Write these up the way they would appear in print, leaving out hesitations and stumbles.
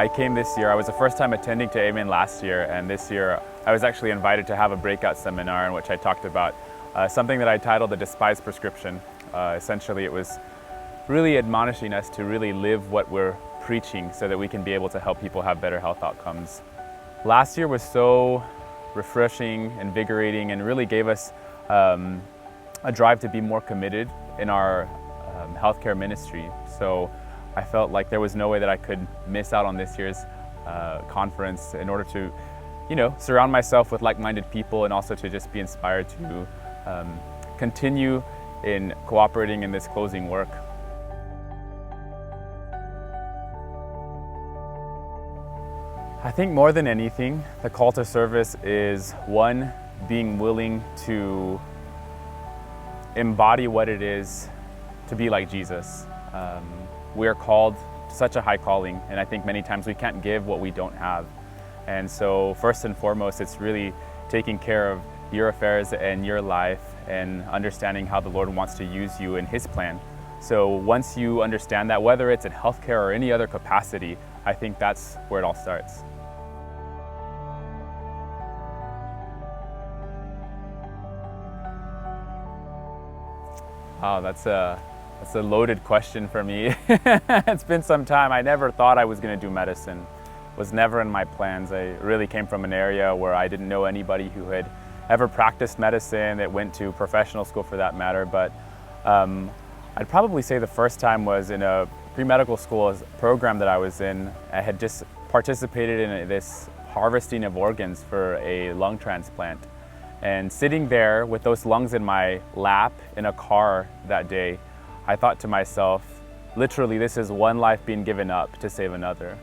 I came this year. I was the first time attending to Amen last year, and this year I was actually invited to have a breakout seminar in which I talked about something that I titled The Despised Prescription. Essentially, it was really admonishing us to really live what we're preaching so that we can be able to help people have better health outcomes. Last year was so refreshing, invigorating, and really gave us a drive to be more committed in our healthcare ministry. So I felt like there was no way that I could miss out on this year's conference in order to, surround myself with like-minded people and also to just be inspired to continue in cooperating in this closing work. I think more than anything, the call to service is one, being willing to embody what it is to be like Jesus. We are called to such a high calling, and I think many times we can't give what we don't have. And so first and foremost, it's really taking care of your affairs and your life and understanding how the Lord wants to use you in His plan. So once you understand that, whether it's in healthcare or any other capacity, I think that's where it all starts. Wow, that's a loaded question for me. It's been some time. I never thought I was going to do medicine. It was never in my plans. I really came from an area where I didn't know anybody who had ever practiced medicine, that went to professional school for that matter. But I'd probably say the first time was in a pre-medical school program that I was in. I had just participated in this harvesting of organs for a lung transplant. And sitting there with those lungs in my lap in a car that day, I thought to myself, literally, this is one life being given up to save another.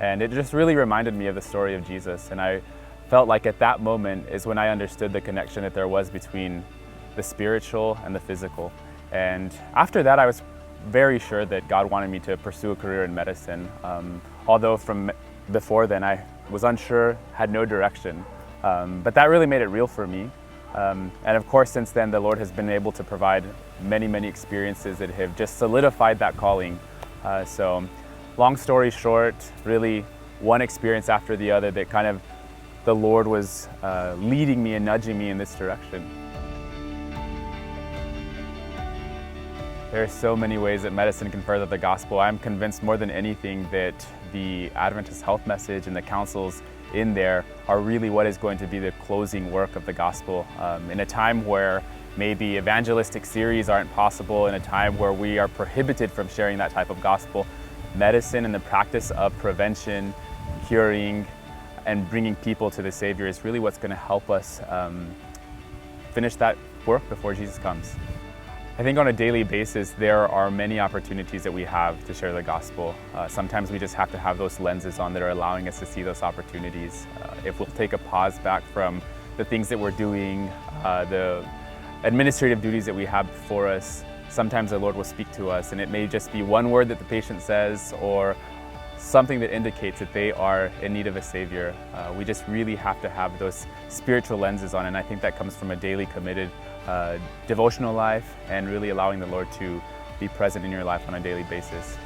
And it just really reminded me of the story of Jesus. And I felt like at that moment is when I understood the connection that there was between the spiritual and the physical. And after that, I was very sure that God wanted me to pursue a career in medicine. Although from before then, I was unsure, had no direction. But that really made it real for me. And of course, since then, the Lord has been able to provide many, many experiences that have just solidified that calling. So long story short, really one experience after the other that kind of the Lord was leading me and nudging me in this direction. There are so many ways that medicine can further the gospel. I'm convinced more than anything that the Adventist health message and the counsels in there are really what is going to be the closing work of the gospel. In a time where maybe evangelistic series aren't possible, in a time where we are prohibited from sharing that type of gospel, medicine and the practice of prevention, curing, and bringing people to the Savior is really what's going to help us finish that work before Jesus comes. I think on a daily basis, there are many opportunities that we have to share the gospel. Sometimes we just have to have those lenses on that are allowing us to see those opportunities. If we'll take a pause back from the things that we're doing, the administrative duties that we have before us, sometimes the Lord will speak to us, and it may just be one word that the patient says or something that indicates that they are in need of a Savior. We just really have to have those spiritual lenses on, and I think that comes from a daily committed devotional life and really allowing the Lord to be present in your life on a daily basis.